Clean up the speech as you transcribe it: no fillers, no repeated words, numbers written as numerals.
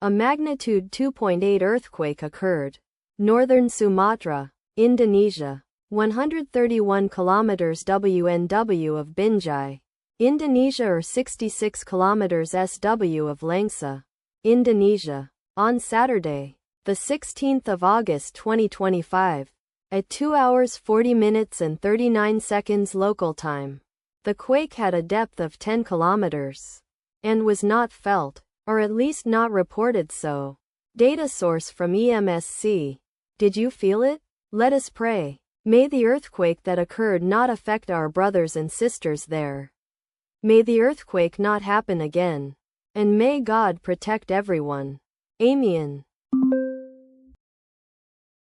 A magnitude 2.8 earthquake occurred. Northern Sumatra, Indonesia. 131 kilometers WNW of Binjai, Indonesia, or 66 kilometers SW of Langsa, Indonesia. On Saturday, the 16th of August 2025, at 2 hours 40 minutes and 39 seconds local time, the quake had a depth of 10 kilometers and was not felt, or at least not reported so. Data source from EMSC. Did you feel it? Let us pray. May the earthquake that occurred not affect our brothers and sisters there. May the earthquake not happen again. And may God protect everyone. Amen.